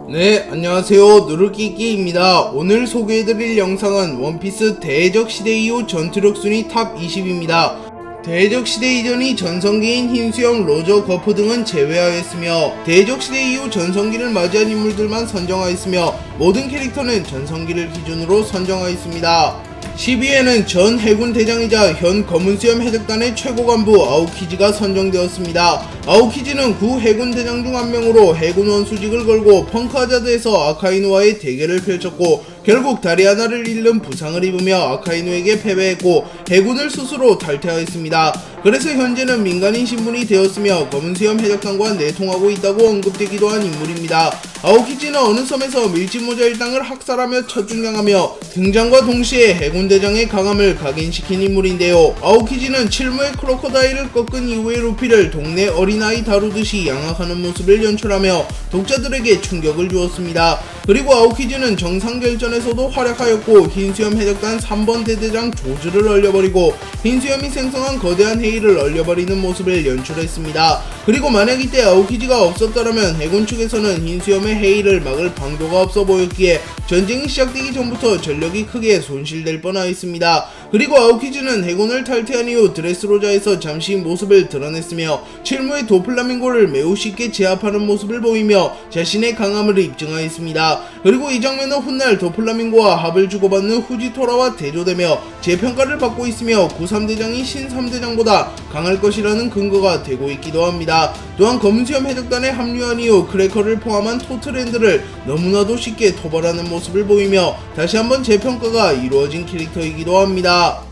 네, 안녕하세요. 누르끼끼입니다. 오늘 소개해드릴 영상은 원피스 대해적 시대 이후 전투력 순위 탑 20입니다. 대해적 시대 이전이 전성기인 흰수염, 로저, 거프 등은 제외하였으며 대해적 시대 이후 전성기를 맞이한 인물들만 선정하였으며 모든 캐릭터는 전성기를 기준으로 선정하였습니다. 10위에는 전 해군 대장이자 현 검은수염 해적단의 최고 간부 아오키지가 선정되었습니다. 아오키지는 구 해군 대장 중 한 명으로 해군 원수직을 걸고 펑크하자드에서 아카이누와의 대결을 펼쳤고 결국 다리 하나를 잃는 부상을 입으며 아카이누에게 패배했고 해군을 스스로 탈퇴하였습니다. 그래서 현재는 민간인 신분이 되었으며 검은수염 해적단과 내통하고 있다고 언급되기도 한 인물입니다. 아오키지는 어느 섬에서 밀짚모자 일당을 학살하며 첫중량하며 등장과 동시에 해군 대장의 강함을 각인시킨 인물인데요. 아오키지는 칠무의 크로커다일을 꺾은 이후의 루피를 동네 어린아이 다루듯이 양악하는 모습을 연출하며 독자들에게 충격을 주었습니다. 그리고 아오키지는 정상결전에서도 활약하였고 흰수염 해적단 3번 대대장 조즈를 얼려버리고 흰수염이 생성한 거대한 헤이를 얼려버리는 모습을 연출했습니다. 그리고 만약 이때 아오키지가 없었더라면 해군 측에서는 흰수염의 헤이를 막을 방도가 없어 보였기에 전쟁이 시작되기 전부터 전력이 크게 손실될 뻔하였습니다. 그리고 아오키지는 해군을 탈퇴한 이후 드레스로자에서 잠시 모습을 드러냈으며 칠무의 도플라밍고를 매우 쉽게 제압하는 모습을 보이며 자신의 강함을 입증하였습니다. 그리고 이 장면은 훗날 도플라밍고와 합을 주고받는 후지토라와 대조되며 재평가를 받고 있으며 구3대장이 신3대장보다 강할 것이라는 근거가 되고 있기도 합니다. 또한 검은수염 해적단에 합류한 이후 크래커를 포함한 토트랜드를 너무나도 쉽게 토벌하는 모습을 보이며 다시 한번 재평가가 이루어진 캐릭터이기도 합니다.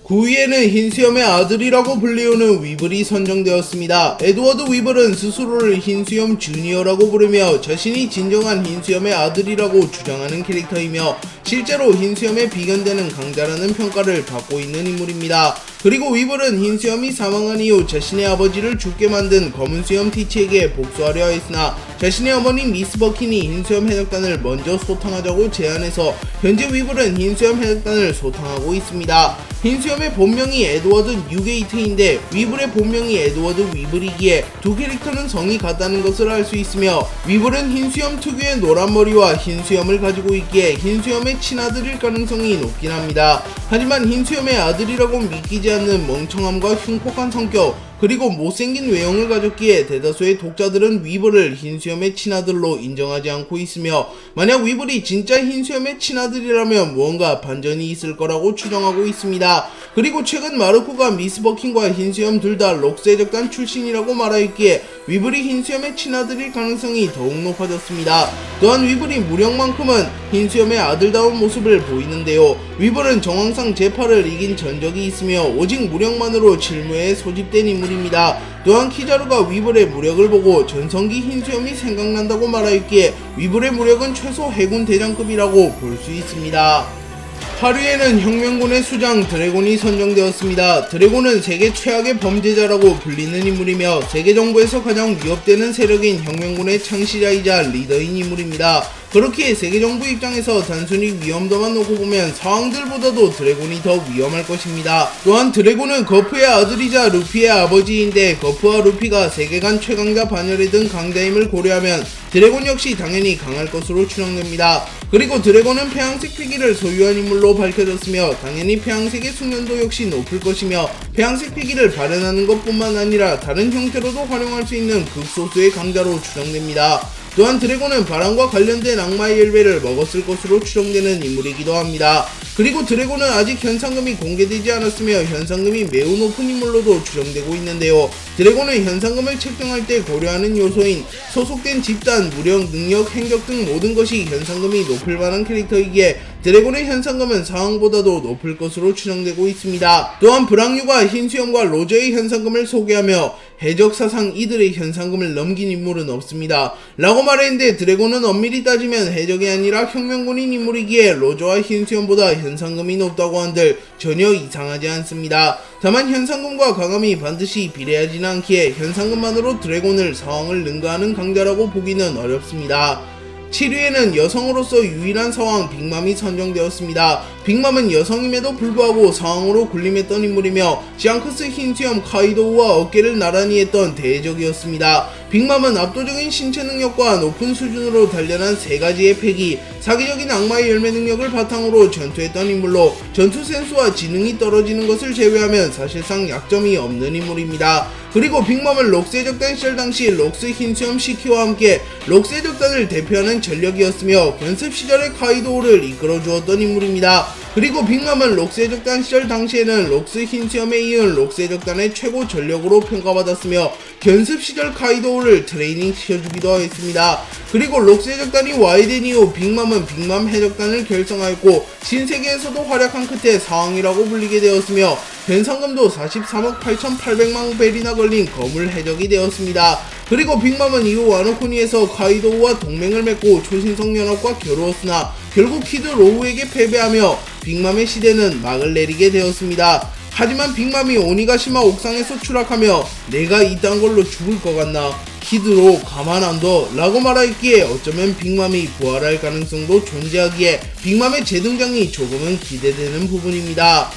9위에는 흰수염의 아들이라고 불리우는 위블이 선정되었습니다. 에드워드 위블은 스스로를 흰수염 주니어라고 부르며 자신이 진정한 흰수염의 아들이라고 주장하는 캐릭터이며 실제로 흰수염에 비견되는 강자라는 평가를 받고 있는 인물입니다. 그리고 위블은 흰수염이 사망한 이후 자신의 아버지를 죽게 만든 검은수염 티치에게 복수하려 했으나 자신의 어머니 미스 버킨이 흰수염 해적단을 먼저 소탕하자고 제안해서 현재 위블은 흰수염 해적단을 소탕하고 있습니다. 흰수염의 본명이 에드워드 뉴게이트인데 위블의 본명이 에드워드 위블이기에 두 캐릭터는 성이 같다는 것을 알 수 있으며 위블은 흰수염 특유의 노란 머리와 흰수염을 가지고 있기에 흰수염의 친아들일 가능성이 높긴 합니다. 하지만 흰수염의 아들이라고 믿기지 않는 멍청함과 흉폭한 성격 그리고 못생긴 외형을 가졌기에 대다수의 독자들은 위블을 흰수염의 친아들로 인정하지 않고 있으며 만약 위블이 진짜 흰수염의 친아들이라면 무언가 반전이 있을 거라고 추정하고 있습니다. 그리고 최근 마르코가 미스 버킨과 흰수염 둘 다 록스 해적단 출신이라고 말하였기에 위블이 흰수염의 친아들일 가능성이 더욱 높아졌습니다. 또한 위블이 무력만큼은 흰수염의 아들다운 모습을 보이는데요. 위블은 정황상 제8을 이긴 전적이 있으며 오직 무력만으로 칠무에 소집된 인물입니다. 또한 키자루가 위블의 무력을 보고 전성기 흰수염이 생각난다고 말하였기에 위블의 무력은 최소 해군 대장급이라고 볼 수 있습니다. 8위에는 혁명군의 수장 드래곤이 선정되었습니다. 드래곤은 세계 최악의 범죄자라고 불리는 인물이며 세계 정부에서 가장 위협되는 세력인 혁명군의 창시자이자 리더인 인물입니다. 그렇기에 세계 정부 입장에서 단순히 위험도만 놓고 보면 상황들보다도 드래곤이 더 위험할 것입니다. 또한 드래곤은 거프의 아들이자 루피의 아버지인데 거프와 루피가 세계관 최강자 반열에 든 강자임을 고려하면 드래곤 역시 당연히 강할 것으로 추정됩니다. 그리고 드래곤은 폐양색 피기를 소유한 인물로 밝혀졌으며 당연히 폐양색의 숙련도 역시 높을 것이며 폐양색 피기를 발현하는 것뿐만 아니라 다른 형태로도 활용할 수 있는 극소수의 강자로 추정됩니다. 또한 드래곤은 바람과 관련된 악마의 열매를 먹었을 것으로 추정되는 인물이기도 합니다. 그리고 드래곤은 아직 현상금이 공개되지 않았으며 현상금이 매우 높은 인물로도 추정되고 있는데요. 드래곤은 현상금을 책정할 때 고려하는 요소인 소속된 집단, 무력, 능력, 행적 등 모든 것이 현상금이 높을 만한 캐릭터이기에 드래곤의 현상금은 상황보다도 높을 것으로 추정되고 있습니다. 또한 브랑유가 흰수염과 로저의 현상금을 소개하며 해적사상 이들의 현상금을 넘긴 인물은 없습니다. 라고 말했는데 드래곤은 엄밀히 따지면 해적이 아니라 혁명군인 인물이기에 로저와 흰수염보다 현상금이 높다고 한들 전혀 이상하지 않습니다. 다만 현상금과 강함이 반드시 비례하지는 않기에 현상금만으로 드래곤을 상황을 능가하는 강자라고 보기는 어렵습니다. 7위에는 여성으로서 유일한 서왕 빅맘이 선정되었습니다. 빅맘은 여성임에도 불구하고 서왕으로 군림했던 인물이며 샹크스 흰수염 카이도우와 어깨를 나란히 했던 대적이었습니다. 빅맘은 압도적인 신체 능력과 높은 수준으로 단련한 3가지의 패기, 사기적인 악마의 열매 능력을 바탕으로 전투했던 인물로 전투 센스와 지능이 떨어지는 것을 제외하면 사실상 약점이 없는 인물입니다. 그리고 빅맘은 록스의 적단 시절 당시 록스 흰수염 시키와 함께 록스의 적단을 대표하는 전력이었으며 견습 시절의 카이도우를 이끌어주었던 인물입니다. 그리고 빅맘은 록스의 적단 시절 당시에는 록스 흰수염에 이은 록스의 적단의 최고 전력으로 평가받았으며 견습 시절 카이도우를 트레이닝 시켜주기도 했습니다. 그리고 록스의 적단이 와해된 이후 빅맘은 빅맘 해적단을 결성하였고 신세계에서도 활약한 끝에 사왕이라고 불리게 되었으며 변상금도 43억 8,800만 벨이나 걸린 거물 해적이 되었습니다. 그리고 빅맘은 이후 와노코니에서 카이도우와 동맹을 맺고 초신성 연합과 겨루었으나 결국 키드 로우에게 패배하며 빅맘의 시대는 막을 내리게 되었습니다. 하지만 빅맘이 오니가시마 옥상에서 추락하며 내가 이딴 걸로 죽을 것 같나, 키드로 가만 안 둬 라고 말하였기에 어쩌면 빅맘이 부활할 가능성도 존재하기에 빅맘의 재등장이 조금은 기대되는 부분입니다.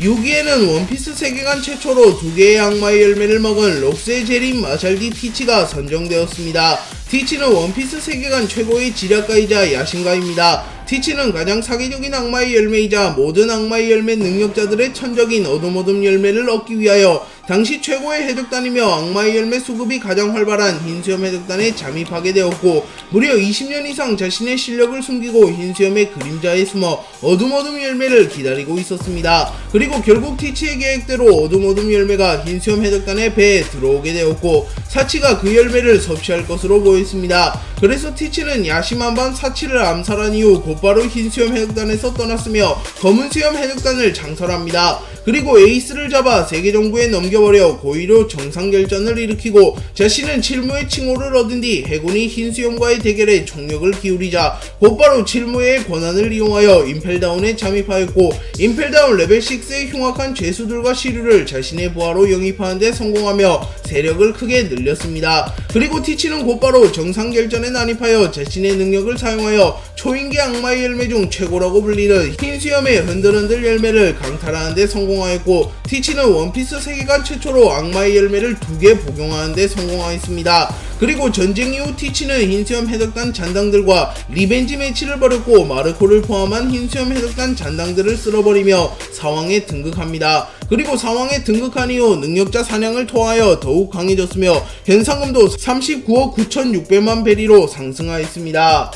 6위에는 원피스 세계관 최초로 2개의 악마의 열매를 먹은 록스의 제린 마샬디 티치가 선정되었습니다. 티치는 원피스 세계관 최고의 지략가이자 야심가입니다. 티치는 가장 사기적인 악마의 열매이자 모든 악마의 열매 능력자들의 천적인 어둠 열매를 얻기 위하여 당시 최고의 해적단이며 악마의 열매 수급이 가장 활발한 흰수염 해적단에 잠입하게 되었고 무려 20년 이상 자신의 실력을 숨기고 흰수염의 그림자에 숨어 어둠 열매를 기다리고 있었습니다. 그리고 결국 티치의 계획대로 어둠 열매가 흰수염 해적단의 배에 들어오게 되었고 사치가 그 열매를 섭취할 것으로 보였습니다. 그래서 티치는 야심한 밤 사치를 암살한 이후 곧바로 흰수염 해적단에서 떠났으며 검은수염 해적단을 창설합니다. 그리고 에이스를 잡아 세계 정부에 넘겨버려 고의로 정상결전을 일으키고 자신은 칠무의 칭호를 얻은 뒤 해군이 흰수염과의 대결에 총력을 기울이자 곧바로 칠무의 권한을 이용하여 임펠다운에 잠입하였고 임펠다운 레벨 6의 흉악한 죄수들과 시류를 자신의 부하로 영입하는 데 성공하며 세력을 크게 늘렸습니다. 그리고 티치는 곧바로 정상결전에 난입하여 자신의 능력을 사용하여 초인계 악마의 열매 중 최고라고 불리는 흰수염의 흔들흔들 열매를 강탈하는 데 성공하였고 티치는 원피스 세계관 최초로 악마의 열매를 2개 복용하는 데 성공하였습니다. 그리고 전쟁 이후 티치는 흰수염 해적단 잔당들과 리벤지 매치를 벌였고 마르코를 포함한 흰수염 해적단 잔당들을 쓸어버리며 사왕에 등극합니다. 그리고 사왕에 등극한 이후 능력자 사냥을 통하여 더욱 강해졌으며 현상금도 39억 9,600만 베리로 상승하였습니다.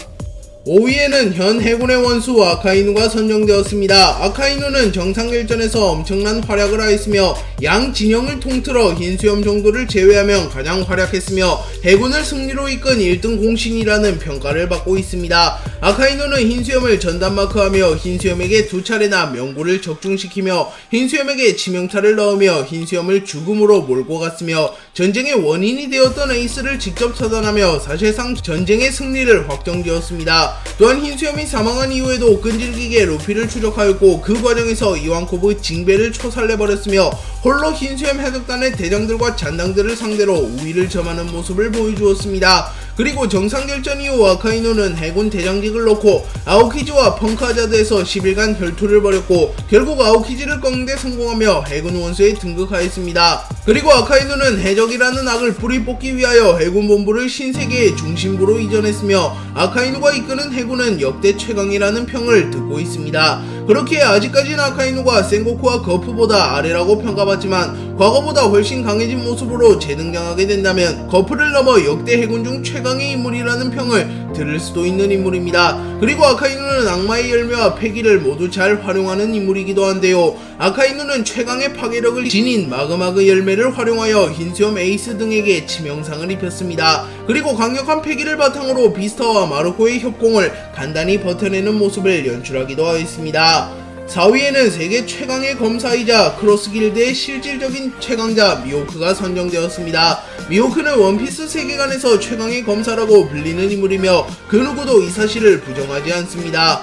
5위에는 현 해군의 원수 아카이누가 선정되었습니다. 아카이누는 정상결전에서 엄청난 활약을 하였으며 양 진영을 통틀어 흰수염 정도를 제외하면 가장 활약했으며 해군을 승리로 이끈 1등 공신이라는 평가를 받고 있습니다. 아카이누는 흰수염을 전담마크하며 흰수염에게 2차례나 명구를 적중시키며 흰수염에게 치명타를 넣으며 흰수염을 죽음으로 몰고 갔으며 전쟁의 원인이 되었던 에이스를 직접 처단하며 사실상 전쟁의 승리를 확정지었습니다. 또한 흰수염이 사망한 이후에도 끈질기게 루피를 추적하였고 그 과정에서 이완코브 징배를 초살내버렸으며 홀로 흰수염 해적단의 대장들과 잔당들을 상대로 우위를 점하는 모습을 보여주었습니다. 그리고 정상결전 이후 아카이누는 해군 대장직을 놓고 아오키지와 펑크하자드에서 10일간 혈투를 벌였고 결국 아오키지를 꺾는 데 성공하며 해군 원수에 등극하였습니다. 그리고 아카이누는 해적이라는 악을 뿌리 뽑기 위하여 해군 본부를 신세계의 중심부로 이전했으며 아카이누가 이끄는 해군은 역대 최강이라는 평을 듣고 있습니다. 그렇게 아직까지는 아카이누가 센고쿠와 거프보다 아래라고 평가받지만 과거보다 훨씬 강해진 모습으로 재등장하게 된다면 거프를 넘어 역대 해군 중 최강의 인물이라는 평을 들을 수도 있는 인물입니다. 그리고 아카이누는 악마의 열매와 패기를 모두 잘 활용하는 인물이기도 한데요. 아카이누는 최강의 파괴력을 지닌 마그마그 열매를 활용하여 흰수염 에이스 등에게 치명상을 입혔습니다. 그리고 강력한 패기를 바탕으로 비스타와 마르코의 협공을 간단히 버텨내는 모습을 연출하기도 하였습니다. 4위에는 세계 최강의 검사이자 크로스 길드의 실질적인 최강자 미호크가 선정되었습니다. 미호크는 원피스 세계관에서 최강의 검사라고 불리는 인물이며 그 누구도 이 사실을 부정하지 않습니다.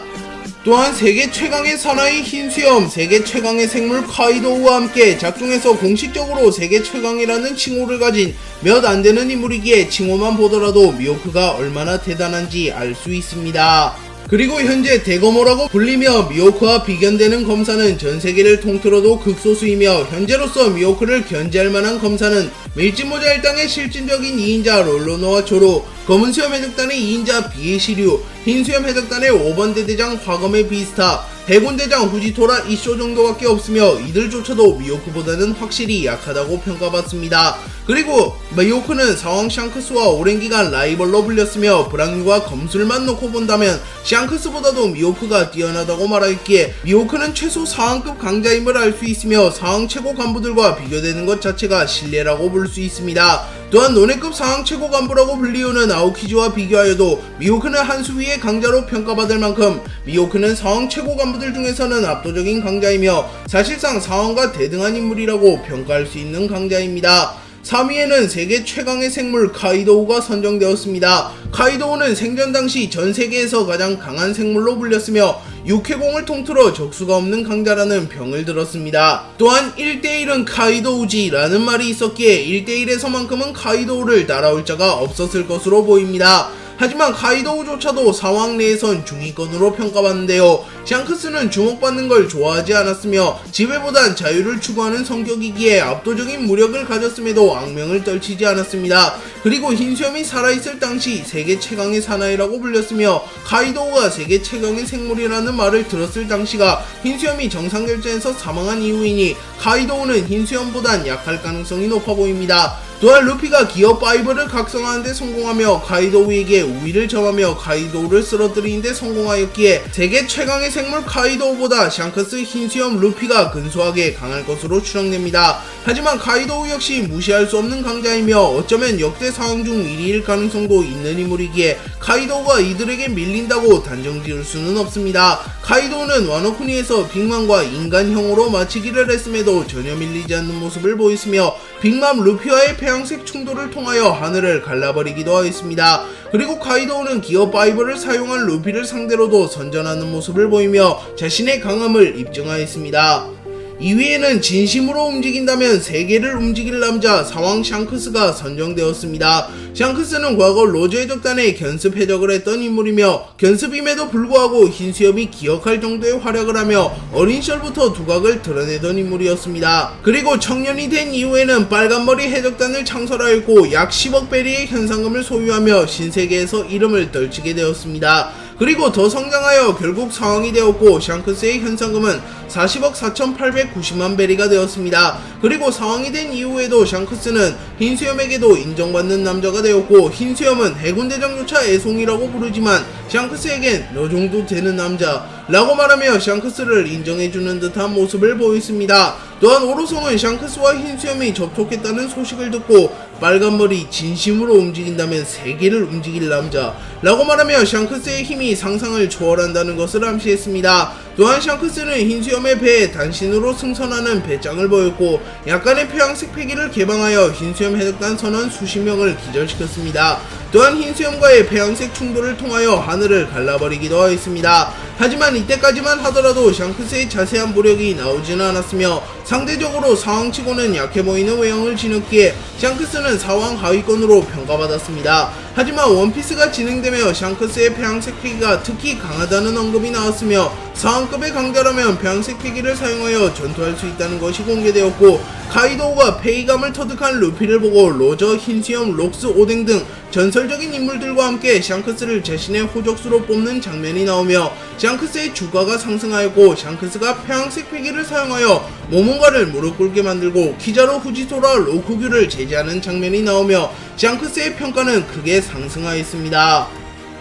또한 세계 최강의 사나이 흰수염, 세계 최강의 생물 카이도우와 함께 작중에서 공식적으로 세계 최강이라는 칭호를 가진 몇 안되는 인물이기에 칭호만 보더라도 미호크가 얼마나 대단한지 알 수 있습니다. 그리고 현재 대검호라고 불리며 미호크와 비견되는 검사는 전세계를 통틀어도 극소수이며 현재로서 미호크를 견제할 만한 검사는 밀짚모자 일당의 실질적인 2인자 롤로노와 조로, 검은수염 해적단의 2인자 비에시류, 흰수염 해적단의 5번 대대장 화검의 비스타, 해군대장 후지토라 이쇼 정도밖에 없으며 이들조차도 미호크보다는 확실히 약하다고 평가받습니다. 그리고 미호크는 사왕 샹크스와 오랜 기간 라이벌로 불렸으며 브랑류와 검술만 놓고 본다면 샹크스보다도 미호크가 뛰어나다고 말하기에 미호크는 최소 사왕급 강자임을 알 수 있으며 사왕 최고 간부들과 비교되는 것 자체가 신뢰라고 볼 수 있습니다. 또한 논해급 사왕 최고 간부라고 불리우는 아오키즈와 비교하여도 미호크는 한 수 위의 강자로 평가받을 만큼 미호크는 사왕 최고 간부들 중에서는 압도적인 강자이며 사실상 사왕과 대등한 인물이라고 평가할 수 있는 강자입니다. 3위에는 세계 최강의 생물 카이도우가 선정되었습니다. 카이도우는 생전 당시 전 세계에서 가장 강한 생물로 불렸으며 육해공을 통틀어 적수가 없는 강자라는 평을 들었습니다. 또한 1대1은 카이도우지라는 말이 있었기에 1대1에서만큼은 카이도우를 따라올 자가 없었을 것으로 보입니다. 하지만 카이도우조차도 사왕 내에선 중위권으로 평가받는데요. 샹크스는 주목받는 걸 좋아하지 않았으며 지배보단 자유를 추구하는 성격이기에 압도적인 무력을 가졌음에도 악명을 떨치지 않았습니다. 그리고 흰수염이 살아있을 당시 세계 최강의 사나이라고 불렸으며 카이도우가 세계 최강의 생물이라는 말을 들었을 당시가 흰수염이 정상결전에서 사망한 이후이니 카이도우는 흰수염보단 약할 가능성이 높아 보입니다. 또한 루피가 기어5를 각성하는데 성공하며 카이도우에게 우위를 점하며 카이도우를 쓰러뜨리는데 성공하였기에 세계 최강의 생물 카이도우보다 샹크스, 흰수염, 루피가 근소하게 강할 것으로 추정됩니다. 하지만 카이도우 역시 무시할 수 없는 강자이며 어쩌면 역대 상황 중 1위일 가능성도 있는 인물이기에 카이도우가 이들에게 밀린다고 단정 지을 수는 없습니다. 카이도우는 와노쿠니에서 빅맘과 인간형으로 마치기를 했음에도 전혀 밀리지 않는 모습을 보였으며 빅맘 루피와의 폐양색 충돌을 통하여 하늘을 갈라버리기도 하였습니다. 그리고 카이도우는 기어5를 사용한 루피를 상대로도 선전하는 모습을 보이며 자신의 강함을 입증하였습니다. 2위에는 진심으로 움직인다면 세계를 움직일 남자 사왕 샹크스가 선정되었습니다. 샹크스는 과거 로저 해적단의 견습 해적을 했던 인물이며 견습임에도 불구하고 흰수염이 기억할 정도의 활약을 하며 어린 시절부터 두각을 드러내던 인물이었습니다. 그리고 청년이 된 이후에는 빨간머리 해적단을 창설하였고 약 10억 베리의 현상금을 소유하며 신세계에서 이름을 떨치게 되었습니다. 그리고 더 성장하여 결국 사왕이 되었고 샹크스의 현상금은 40억 4,890만 베리가 되었습니다. 그리고 사왕이 된 이후에도 샹크스는 흰수염에게도 인정받는 남자가 되었고 흰수염은 해군대장조차 애송이라고 부르지만 샹크스에겐 너 정도 되는 남자 라고 말하며 샹크스를 인정해주는 듯한 모습을 보였습니다. 또한 오로성은 샹크스와 흰수염이 접촉했다는 소식을 듣고 빨간머리 진심으로 움직인다면 세계를 움직일 남자 라고 말하며 샹크스의 힘이 상상을 초월한다는 것을 암시했습니다. 또한 샹크스는 흰수염의 배에 단신으로 승선하는 배짱을 보였고 약간의 표양색 패기를 개방하여 흰수염 해적단 선원 수십 명을 기절시켰습니다. 또한 흰수염과의 폐양색 충돌을 통하여 하늘을 갈라버리기도 하였습니다. 하지만 이때까지만 하더라도 샹크스의 자세한 무력이 나오지는 않았으며 상대적으로 사왕치고는 약해 보이는 외형을 지녔기에 샹크스는 사왕 하위권으로 평가받았습니다. 하지만 원피스가 진행되며 샹크스의 폐양색 패기가 특히 강하다는 언급이 나왔으며 사왕급의 강자라면 폐양색 패기를 사용하여 전투할 수 있다는 것이 공개되었고 카이도우가 페이감을 터득한 루피를 보고 로저, 흰수염, 록스, 오뎅 등 전설적인 인물들과 함께 샹크스를 자신의 호적수로 뽑는 장면이 나오며 샹크스의 주가가 상승하였고 샹크스가 폐양색 패기를 사용하여 모몬가를 무릎 꿇게 만들고 키자루 후지토라 로쿠규를 제지하는 장면이 나오며 샹크스의 평가는 크게 상승하였습니다.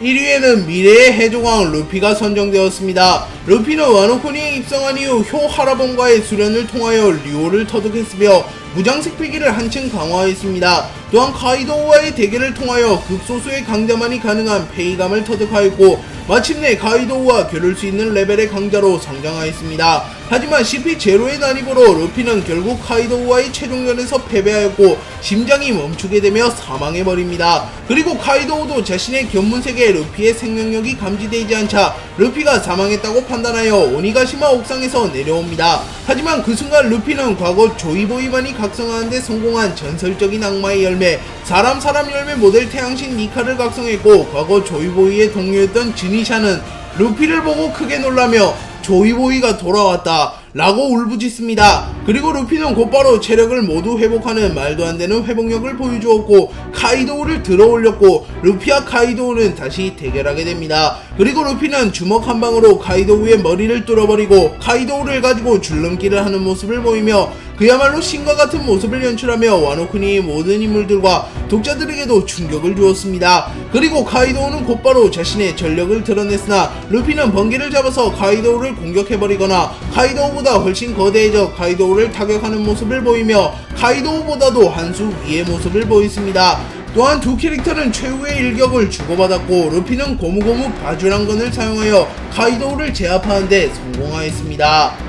1위에는 미래의 해적왕 루피가 선정되었습니다. 루피는 와노코니에 입성한 이후 효 하라본과의 수련을 통하여 류오를 터득했으며 무장색 패기를 한층 강화했습니다. 또한 카이도우와의 대결을 통하여 극소수의 강자만이 가능한 페이감을 터득하였고 마침내 카이도우와 겨룰 수 있는 레벨의 강자로 성장하였습니다. 하지만 CP0의 난입으로 루피는 결국 카이도우와의 최종전에서 패배하였고 심장이 멈추게 되며 사망해버립니다. 그리고 카이도우도 자신의 견문색에 루피의 생명력이 감지되지 않자 루피가 사망했다고 판단하여 오니가시마 옥상에서 내려옵니다. 하지만 그 순간 루피는 과거 조이보이만이 각성하는데 성공한 전설적인 악마의 열매 사람 열매 모델 태양신 니카를 각성했고 과거 조이보이의 동료였던 지니샤는 루피를 보고 크게 놀라며 조이보이가 돌아왔다 라고 울부짖습니다. 그리고 루피는 곧바로 체력을 모두 회복하는 말도 안되는 회복력을 보여주었고 카이도우를 들어올렸고 루피와 카이도우는 다시 대결하게 됩니다. 그리고 루피는 주먹 한 방으로 카이도우의 머리를 뚫어버리고 카이도우를 가지고 줄넘기를 하는 모습을 보이며 그야말로 신과 같은 모습을 연출하며 와노쿠니의 모든 인물들과 독자들에게도 충격을 주었습니다. 그리고 카이도우는 곧바로 자신의 전력을 드러냈으나 루피는 번개를 잡아서 카이도우를 공격해버리거나 카이도우보다 훨씬 거대해져 카이도우를 타격하는 모습을 보이며 카이도우보다도 한 수 위의 모습을 보였습니다. 또한 두 캐릭터는 최후의 일격을 주고받았고 루피는 고무고무 바주랑건을 사용하여 카이도우를 제압하는데 성공하였습니다.